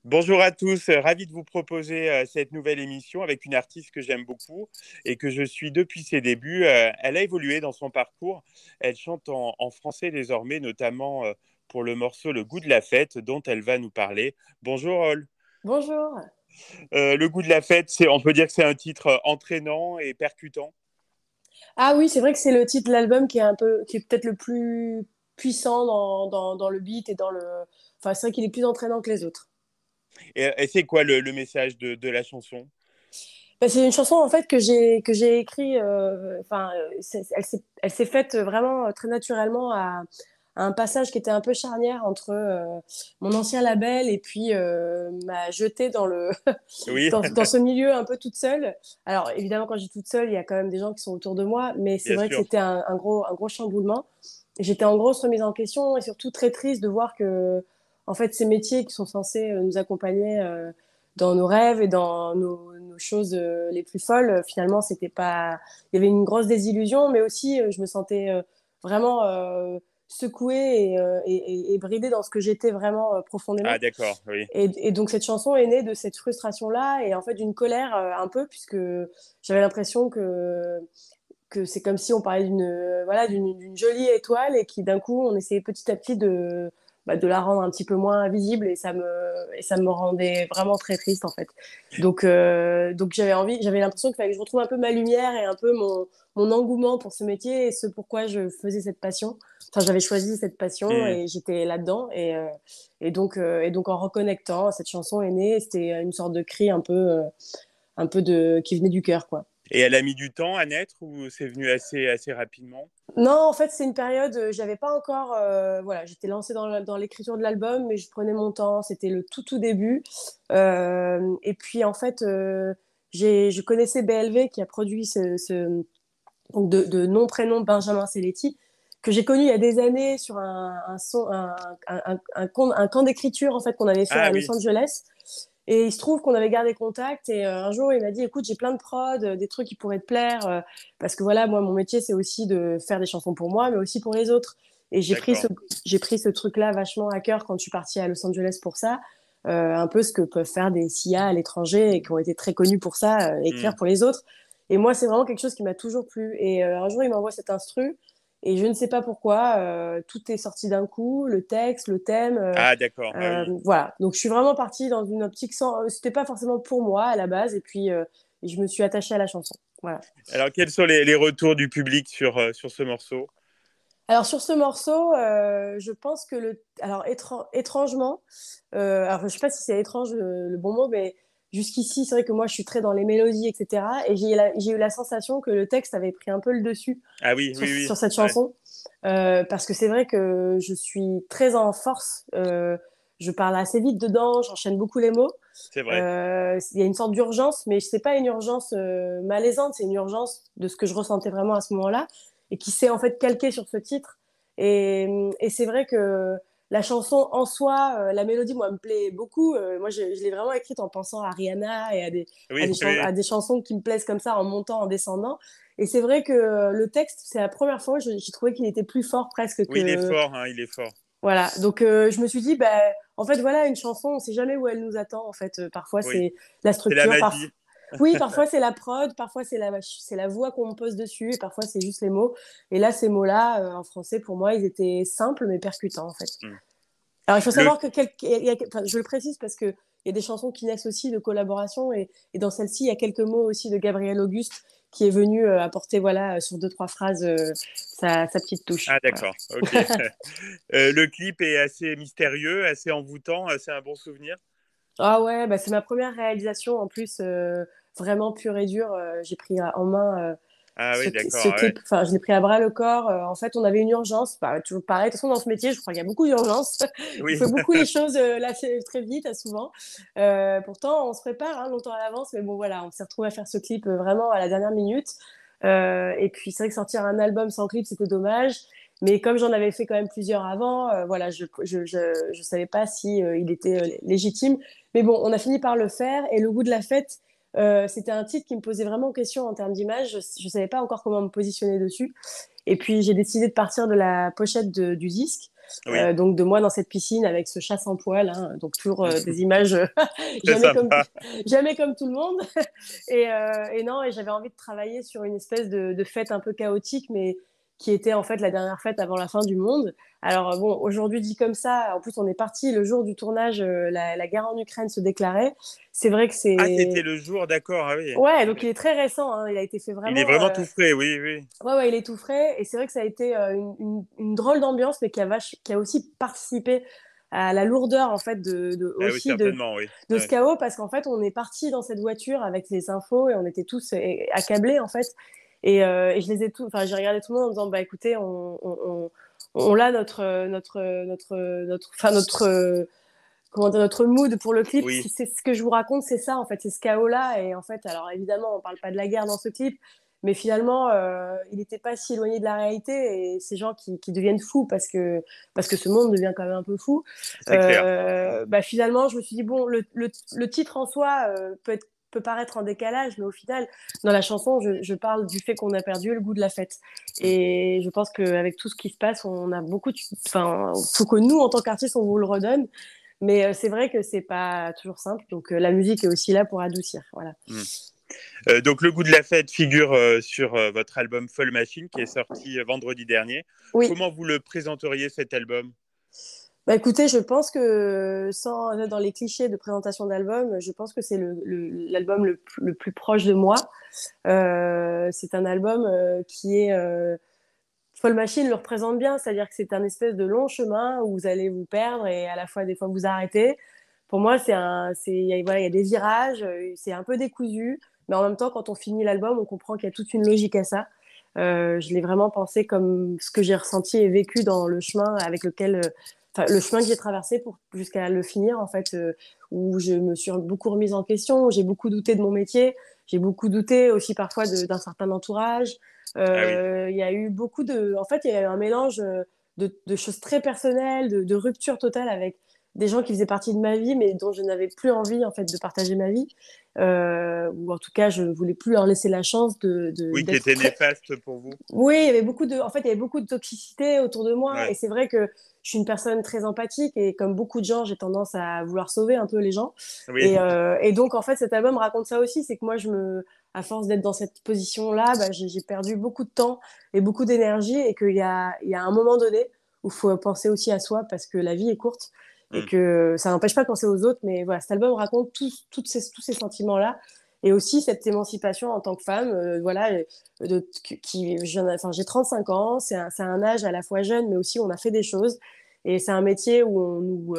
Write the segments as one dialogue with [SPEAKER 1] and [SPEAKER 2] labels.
[SPEAKER 1] Bonjour à tous, ravi de vous proposer cette nouvelle émission avec une artiste que j'aime beaucoup et que je suis depuis ses débuts. Elle a évolué dans son parcours. Elle chante en français désormais, notamment pour le morceau Le goût de la fête dont elle va nous parler. Bonjour Ol.
[SPEAKER 2] Bonjour.
[SPEAKER 1] Le goût de la fête, on peut dire que c'est un titre entraînant et percutant.
[SPEAKER 2] Ah oui, c'est vrai que c'est le titre de l'album qui est peut-être le plus puissant dans le beat et enfin, c'est vrai qu'il est plus entraînant que les autres.
[SPEAKER 1] Et c'est quoi le message de la chanson?
[SPEAKER 2] Bah, c'est une chanson en fait que j'ai écrit. Enfin, elle s'est faite vraiment très naturellement à un passage qui était un peu charnière entre mon ancien label et puis m'a jetée dans le
[SPEAKER 1] Oui,
[SPEAKER 2] dans ce milieu un peu toute seule. Alors évidemment, quand je dis toute seule, il y a quand même des gens qui sont autour de moi, mais c'est
[SPEAKER 1] bien
[SPEAKER 2] vrai que
[SPEAKER 1] sûr.
[SPEAKER 2] c'était un gros chamboulement. J'étais en grosse remise en question et surtout très triste de voir que, en fait, ces métiers qui sont censés nous accompagner dans nos rêves et dans nos choses les plus folles, finalement, c'était pas. Il y avait une grosse désillusion, mais aussi, je me sentais vraiment secouée et bridée dans ce que j'étais vraiment
[SPEAKER 1] Ah
[SPEAKER 2] profondément.
[SPEAKER 1] d'accord, oui.
[SPEAKER 2] Et donc cette chanson est née de cette frustration-là et en fait d'une colère un peu puisque j'avais l'impression que c'est comme si on parlait d'une jolie étoile et qui d'un coup on essayait petit à petit de la rendre un petit peu moins visible et ça me rendait vraiment très triste en fait. Donc j'avais l'impression qu'il fallait que je retrouve un peu ma lumière et un peu mon engouement pour ce métier et ce pourquoi je faisais cette passion. Enfin, j'avais choisi cette passion
[SPEAKER 1] Hmm.
[SPEAKER 2] et j'étais là-dedans et donc en reconnectant, cette chanson est née. C'était une sorte de cri un peu qui venait du cœur, quoi.
[SPEAKER 1] Et elle a mis du temps à naître ou c'est venu assez rapidement?
[SPEAKER 2] Non, en fait, c'est une période, j'avais pas encore, voilà, j'étais lancée dans l'écriture de l'album, mais je prenais mon temps, c'était le tout début. Et puis, en fait, je connaissais BLV qui a produit donc de nom-prénom Benjamin Celletti, que j'ai connu il y a des années sur un camp d'écriture, en fait, qu'on avait fait
[SPEAKER 1] Ah
[SPEAKER 2] à Los
[SPEAKER 1] oui,
[SPEAKER 2] Angeles. Et il se trouve qu'on avait gardé contact et un jour il m'a dit écoute j'ai plein de prod, des trucs qui pourraient te plaire parce que voilà moi mon métier c'est aussi de faire des chansons pour moi mais aussi pour les autres et
[SPEAKER 1] d'accord.
[SPEAKER 2] j'ai pris ce truc là vachement à cœur quand je suis partie à Los Angeles pour ça, un peu ce que peuvent faire des CIA à l'étranger et qui ont été très connus pour ça,
[SPEAKER 1] Hmm.
[SPEAKER 2] écrire pour les autres et moi c'est vraiment quelque chose qui m'a toujours plu et un jour il m'envoie cet instru et je ne sais pas pourquoi tout est sorti d'un coup, le texte, le thème,
[SPEAKER 1] Ah d'accord, ah oui.
[SPEAKER 2] voilà, donc je suis vraiment partie dans une optique sans. C'était pas forcément pour moi à la base, et puis je me suis attachée à la chanson. Voilà.
[SPEAKER 1] Alors quels sont les retours du public sur ce morceau?
[SPEAKER 2] Alors sur ce morceau, je pense que alors étrangement, alors je sais pas si c'est étrange le bon mot, mais jusqu'ici c'est vrai que moi je suis très dans les mélodies, etc. Et j'ai eu la sensation que le texte avait pris un peu le dessus
[SPEAKER 1] Ah oui, oui, oui,
[SPEAKER 2] sur cette
[SPEAKER 1] ouais,
[SPEAKER 2] chanson. Parce que c'est vrai que je suis très en force. Je parle assez vite dedans, j'enchaîne beaucoup les mots.
[SPEAKER 1] c'est vrai.
[SPEAKER 2] Il y a une sorte d'urgence, mais c'est pas une urgence malaisante, c'est une urgence de ce que je ressentais vraiment à ce moment-là et qui s'est en fait calqué sur ce titre. Et c'est vrai que la chanson en soi, la mélodie, moi, me plaît beaucoup. Moi, je l'ai vraiment écrite en pensant à Rihanna et
[SPEAKER 1] Oui, oui.
[SPEAKER 2] à des chansons qui me plaisent comme ça en montant, en descendant. Et c'est vrai que le texte, c'est la première fois où j'ai trouvé qu'il était plus fort presque
[SPEAKER 1] Oui, il est
[SPEAKER 2] que.
[SPEAKER 1] fort, hein, il est fort.
[SPEAKER 2] Voilà. Donc je me suis dit, bah, en fait, voilà, une chanson, on sait jamais où elle nous attend. En fait, parfois
[SPEAKER 1] Oui,
[SPEAKER 2] c'est la
[SPEAKER 1] c'est la
[SPEAKER 2] structure,
[SPEAKER 1] magie.
[SPEAKER 2] oui, parfois c'est la prod, parfois c'est la voix qu'on pose dessus, et parfois c'est juste les mots. Et là, ces mots-là, en français, pour moi, ils étaient simples mais percutants, en fait.
[SPEAKER 1] Hmm.
[SPEAKER 2] Alors, il faut
[SPEAKER 1] Le,
[SPEAKER 2] savoir enfin, je le précise parce que il y a des chansons qui naissent aussi de collaboration et dans celle-ci, il y a quelques mots aussi de Gabriel Auguste qui est venu apporter, voilà, sur deux, trois phrases, sa petite touche.
[SPEAKER 1] ah
[SPEAKER 2] Voilà.
[SPEAKER 1] d'accord, ok. Le clip est assez mystérieux, assez envoûtant, c'est un bon souvenir.
[SPEAKER 2] Ah ouais, bah c'est ma première réalisation en plus, vraiment pure et dure. J'ai pris en main
[SPEAKER 1] Ah oui,
[SPEAKER 2] ce
[SPEAKER 1] d'accord, ouais.
[SPEAKER 2] clip, enfin, je l'ai pris à bras le corps. En fait, on avait une urgence, bah, toujours pareil. De toute façon, dans ce métier, je crois qu'il y a beaucoup d'urgence. On
[SPEAKER 1] Oui,
[SPEAKER 2] fait beaucoup les choses là très vite, souvent. Pourtant, on se prépare longtemps à l'avance, mais bon, voilà, on s'est retrouvé à faire ce clip vraiment à la dernière minute. Et puis, c'est vrai que sortir un album sans clip, c'était dommage. Mais comme j'en avais fait quand même plusieurs avant, voilà, je savais pas si il était légitime. Mais bon, on a fini par le faire. Et le goût de la fête, c'était un titre qui me posait vraiment question en termes d'image. Je savais pas encore comment me positionner dessus. Et puis j'ai décidé de partir de la pochette du disque.
[SPEAKER 1] Oui,
[SPEAKER 2] Donc de moi dans cette piscine avec ce chat sans poil, hein, donc toujours des images
[SPEAKER 1] très
[SPEAKER 2] jamais comme
[SPEAKER 1] sympa.
[SPEAKER 2] jamais comme tout le monde. Et non, et j'avais envie de travailler sur une espèce de fête un peu chaotique, mais qui était en fait la dernière fête avant la fin du monde. Alors bon, aujourd'hui dit comme ça, en plus on est parti le jour du tournage, la guerre en Ukraine se déclarait. C'est vrai que
[SPEAKER 1] Ah, c'était
[SPEAKER 2] c'est...
[SPEAKER 1] le jour, d'accord, ah oui.
[SPEAKER 2] Ouais, donc il est très récent, hein, il a été fait
[SPEAKER 1] Il est
[SPEAKER 2] vraiment...
[SPEAKER 1] vraiment tout frais, oui, oui.
[SPEAKER 2] Ouais, ouais, il est tout frais. Et c'est vrai que ça a été une drôle d'ambiance, mais qui a aussi participé à la lourdeur, en fait,
[SPEAKER 1] Ah oui,
[SPEAKER 2] aussi
[SPEAKER 1] certainement, oui.
[SPEAKER 2] de ce
[SPEAKER 1] Ouais.
[SPEAKER 2] chaos, parce qu'en fait, on est parti dans cette voiture avec les infos et on était tous accablés, en fait. Et je les ai tous, enfin, j'ai regardé tout le monde en disant, bah écoutez, on a enfin, comment dire, notre mood pour le clip.
[SPEAKER 1] Oui,
[SPEAKER 2] C'est ce que je vous raconte, c'est ça, en fait, c'est ce chaos-là. Et en fait, alors évidemment, on parle pas de la guerre dans ce clip, mais finalement, il n'était pas si éloigné de la réalité. Et ces gens qui deviennent fous parce que ce monde devient quand même un peu fou.
[SPEAKER 1] c'est clair.
[SPEAKER 2] Bah, finalement, je me suis dit, bon, le titre en soi peut paraître en décalage, mais au final, dans la chanson, je parle du fait qu'on a perdu le goût de la fête.
[SPEAKER 1] Mm.
[SPEAKER 2] Et je pense qu'avec tout ce qui se passe, on a beaucoup enfin, faut que nous, en tant qu'artistes, on vous le redonne. Mais c'est vrai que c'est pas toujours simple. Donc la musique est aussi là pour adoucir. Voilà.
[SPEAKER 1] Mm. Donc, Le goût de la fête figure sur votre album Folle Machine qui est sorti vendredi dernier.
[SPEAKER 2] Oui.
[SPEAKER 1] Comment vous le présenteriez cet album?
[SPEAKER 2] Bah écoutez, je pense que sans être dans les clichés de présentation d'album, je pense que c'est l'album le plus proche de moi. C'est un album qui est Folle Machine le représente bien, c'est-à-dire que c'est un espèce de long chemin où vous allez vous perdre et à la fois des fois vous arrêtez. Pour moi, voilà, il y a des virages, c'est un peu décousu, mais en même temps, quand on finit l'album, on comprend qu'il y a toute une logique à ça. Je l'ai vraiment pensé comme ce que j'ai ressenti et vécu dans le chemin avec lequel, enfin, le chemin que j'ai traversé pour jusqu'à le finir, en fait, où je me suis beaucoup remise en question, où j'ai beaucoup douté de mon métier, j'ai beaucoup douté aussi parfois d'un certain entourage.
[SPEAKER 1] Ah oui,
[SPEAKER 2] Il y a eu beaucoup en fait, il y a eu un mélange de choses très personnelles, de rupture totale avec des gens qui faisaient partie de ma vie, mais dont je n'avais plus envie en fait de partager ma vie, ou en tout cas je ne voulais plus leur laisser la chance
[SPEAKER 1] oui, qui
[SPEAKER 2] d'être
[SPEAKER 1] était néfaste pour vous.
[SPEAKER 2] Oui, il y avait en fait il y avait beaucoup de toxicité autour de moi, et
[SPEAKER 1] Ouais.
[SPEAKER 2] c'est vrai que je suis une personne très empathique et comme beaucoup de gens j'ai tendance à vouloir sauver un peu les gens,
[SPEAKER 1] Oui.
[SPEAKER 2] et donc en fait cet album raconte ça aussi, c'est que moi à force d'être dans cette position là, bah, j'ai perdu beaucoup de temps et beaucoup d'énergie, et il y a un moment donné où il faut penser aussi à soi parce que la vie est courte, et
[SPEAKER 1] Mm.
[SPEAKER 2] que ça n'empêche pas de penser aux autres, mais voilà, cet album raconte tous ces sentiments-là, et aussi cette émancipation en tant que femme, voilà, enfin, j'ai 35 ans, c'est un âge à la fois jeune, mais aussi on a fait des choses, et c'est un métier où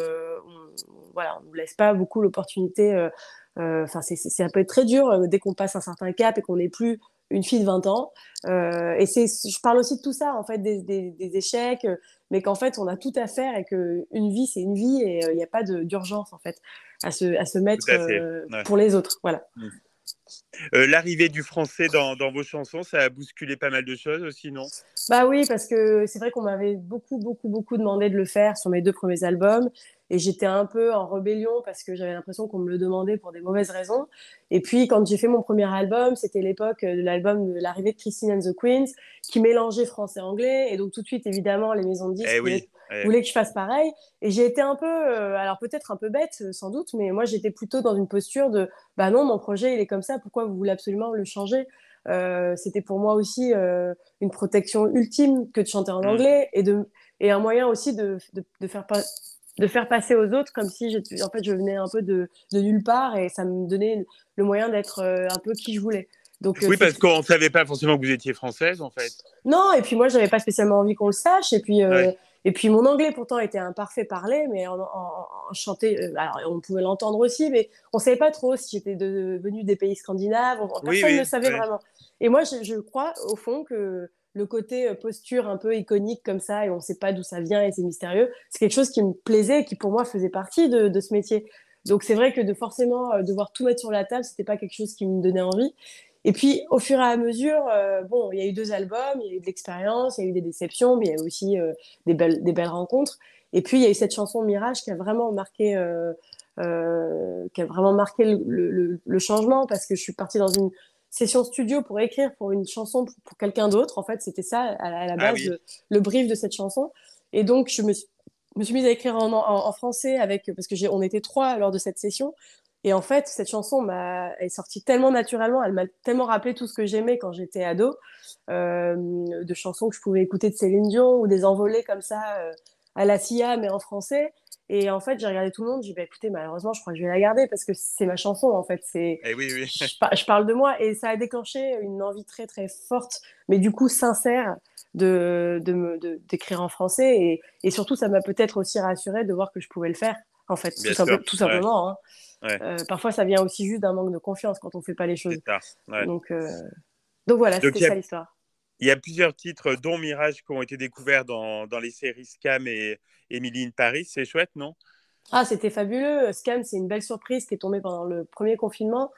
[SPEAKER 2] voilà, on nous laisse pas beaucoup l'opportunité, enfin, ça peut être très dur dès qu'on passe un certain cap et qu'on n'est plus une fille de 20 ans. Je parle aussi de tout ça, en fait, des échecs, mais qu'en fait, on a tout à faire et qu'une vie, c'est une vie, et il n'y a pas d'urgence, en fait, à se
[SPEAKER 1] Tout
[SPEAKER 2] mettre
[SPEAKER 1] à fait. Ouais.
[SPEAKER 2] pour les autres. Voilà.
[SPEAKER 1] Mm. L'arrivée du français dans vos chansons, ça a bousculé pas mal de choses aussi, non?
[SPEAKER 2] Bah oui, parce que c'est vrai qu'on m'avait beaucoup demandé de le faire sur mes deux premiers albums. Et j'étais un peu en rébellion parce que j'avais l'impression qu'on me le demandait pour des mauvaises raisons. Et puis, quand j'ai fait mon premier album, c'était l'époque de l'album de l'arrivée de Christine and the Queens, qui mélangeait français-anglais. Et donc, tout de suite, évidemment, les maisons de disques
[SPEAKER 1] Eh oui.
[SPEAKER 2] voulaient que je fasse pareil. Et j'ai été un peu, alors peut-être un peu bête, sans doute, mais moi, j'étais plutôt dans une posture de, bah non, mon projet, il est comme ça, pourquoi vous voulez absolument le changer? C'était pour moi aussi une protection ultime que de chanter en
[SPEAKER 1] Mm.
[SPEAKER 2] anglais, et un moyen aussi de faire passer aux autres comme si en fait, je venais un peu de nulle part, et ça me donnait le moyen d'être un peu qui je voulais. Donc,
[SPEAKER 1] Oui, parce qu'on ne savait pas forcément que vous étiez française, en fait.
[SPEAKER 2] non, et puis moi, j'avais pas spécialement envie qu'on le sache.
[SPEAKER 1] Ouais.
[SPEAKER 2] Et puis mon anglais, pourtant, était un parfait parlé, mais en chanter, alors on pouvait l'entendre aussi, mais on savait pas trop si j'étais venue des pays scandinaves.
[SPEAKER 1] Oui,
[SPEAKER 2] Personne ne
[SPEAKER 1] oui,
[SPEAKER 2] savait
[SPEAKER 1] ouais.
[SPEAKER 2] vraiment. Et moi, je crois, au fond, que le côté posture un peu iconique comme ça, et on sait pas d'où ça vient et c'est mystérieux, c'est quelque chose qui me plaisait et qui, pour moi, faisait partie de ce métier. Donc c'est vrai que forcément devoir tout mettre sur la table, c'était pas quelque chose qui me donnait envie. Et puis, au fur et à mesure, bon, il y a eu deux albums, il y a eu de l'expérience, il y a eu des déceptions, mais il y a eu aussi des belles rencontres. Et puis, il y a eu cette chanson Mirage qui a vraiment marqué le changement, parce que je suis partie dans une session studio pour écrire pour une chanson pour quelqu'un d'autre. En fait, c'était ça à la
[SPEAKER 1] Ah
[SPEAKER 2] base,
[SPEAKER 1] oui.
[SPEAKER 2] le brief de cette chanson. Et donc, me suis mise à écrire en français parce que on était trois lors de cette session. Et en fait, cette chanson est sortie tellement naturellement, elle m'a tellement rappelé tout ce que j'aimais quand j'étais ado, de chansons que je pouvais écouter de Céline Dion ou des envolées comme ça à la Sia, mais en français. Et en fait, j'ai regardé tout le monde, j'ai dit, bah, écoutez, malheureusement, je crois que je vais la garder parce que c'est ma chanson, en fait.
[SPEAKER 1] Eh oui, oui.
[SPEAKER 2] Je parle de moi et ça a déclenché une envie très, très forte, mais du coup sincère, d'écrire en français. Et surtout, ça m'a peut-être aussi rassurée de voir que je pouvais le faire, en fait,
[SPEAKER 1] Bien sûr.
[SPEAKER 2] tout
[SPEAKER 1] Ouais,
[SPEAKER 2] simplement, hein.
[SPEAKER 1] ouais,
[SPEAKER 2] Parfois, ça vient aussi juste d'un manque de confiance quand on fait pas les
[SPEAKER 1] c'est
[SPEAKER 2] choses.
[SPEAKER 1] ça. Ouais.
[SPEAKER 2] Donc, donc voilà,
[SPEAKER 1] Donc,
[SPEAKER 2] c'était ça l'histoire.
[SPEAKER 1] il y a plusieurs titres, dont Mirage, qui ont été découverts dans les séries Scam et Emily in Paris. C'est chouette, non?
[SPEAKER 2] Ah, c'était fabuleux. Scam, c'est une belle surprise qui est tombée pendant le premier confinement.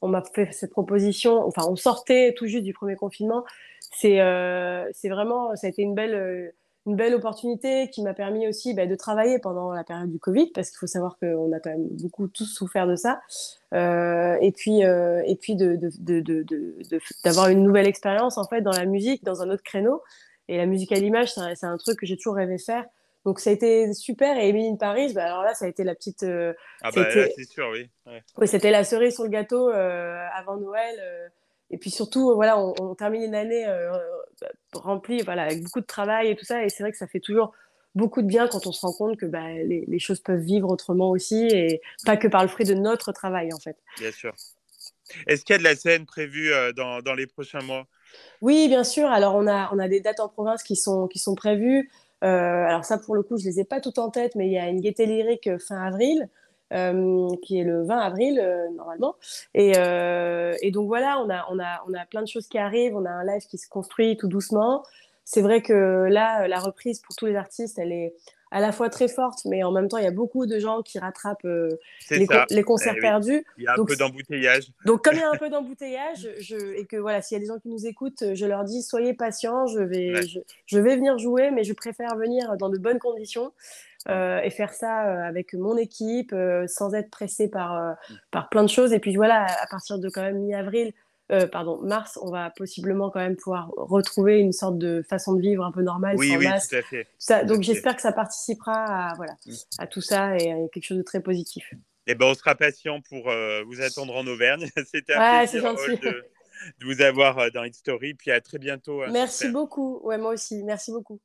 [SPEAKER 2] On m'a fait cette proposition. Enfin, on sortait tout juste du premier confinement. C'est vraiment, ça a été une belle opportunité qui m'a permis aussi de travailler pendant la période du Covid, parce qu'il faut savoir qu'on a quand même beaucoup tous souffert de ça. Et puis d'avoir une nouvelle expérience en fait dans la musique, dans un autre créneau. Et la musique à l'image, c'est un truc que j'ai toujours rêvé faire. Donc ça a été super. Et Emily in Paris, bah, alors là, ça a été la petite,
[SPEAKER 1] Ah
[SPEAKER 2] ça a
[SPEAKER 1] bah là,
[SPEAKER 2] été,
[SPEAKER 1] c'est sûr, oui. Ouais.
[SPEAKER 2] oui, c'était la cerise sur le gâteau avant Noël. Et puis surtout, voilà, on termine une année remplie, voilà, avec beaucoup de travail et tout ça. Et c'est vrai que ça fait toujours beaucoup de bien quand on se rend compte que bah, les choses peuvent vivre autrement aussi et pas que par le fruit de notre travail, en fait.
[SPEAKER 1] Bien sûr. Est-ce qu'il y a de la scène prévue dans les prochains mois?
[SPEAKER 2] Oui, bien sûr. Alors, on a des dates en province qui sont prévues. Alors ça, pour le coup, je les ai pas toutes en tête, mais il y a une gaieté lyrique fin avril, qui est le 20 avril, normalement. Et donc voilà, on a plein de choses qui arrivent. On a un live qui se construit tout doucement. C'est vrai que là, la reprise pour tous les artistes, elle est à la fois très forte, mais en même temps, il y a beaucoup de gens qui rattrapent
[SPEAKER 1] C'est ça.
[SPEAKER 2] les
[SPEAKER 1] Eh
[SPEAKER 2] concerts
[SPEAKER 1] oui.
[SPEAKER 2] perdus.
[SPEAKER 1] Il y a un
[SPEAKER 2] Donc,
[SPEAKER 1] peu d'embouteillage.
[SPEAKER 2] donc, comme il y a un peu d'embouteillage, et que voilà, s'il y a des gens qui nous écoutent, je leur dis soyez patients,
[SPEAKER 1] Ouais.
[SPEAKER 2] je vais venir jouer, mais je préfère venir dans de bonnes conditions et faire ça avec mon équipe, sans être pressé par plein de choses. Et puis voilà, à partir de quand même mi-avril, pardon, mars, on va possiblement quand même pouvoir retrouver une sorte de façon de vivre un peu normale,
[SPEAKER 1] Oui,
[SPEAKER 2] sans
[SPEAKER 1] oui, tout
[SPEAKER 2] masque.
[SPEAKER 1] à fait.
[SPEAKER 2] Ça,
[SPEAKER 1] Tout à
[SPEAKER 2] donc
[SPEAKER 1] fait.
[SPEAKER 2] j'espère que ça participera à, voilà, à tout ça et à quelque chose de très positif.
[SPEAKER 1] Eh ben, on sera patient pour vous attendre en Auvergne. C'était un
[SPEAKER 2] Ouais, c'est
[SPEAKER 1] plaisir,
[SPEAKER 2] gentil.
[SPEAKER 1] Paul, de vous avoir dans Hit Story. Puis à très bientôt,
[SPEAKER 2] Merci
[SPEAKER 1] j'espère.
[SPEAKER 2] beaucoup. Ouais, moi aussi. Merci beaucoup.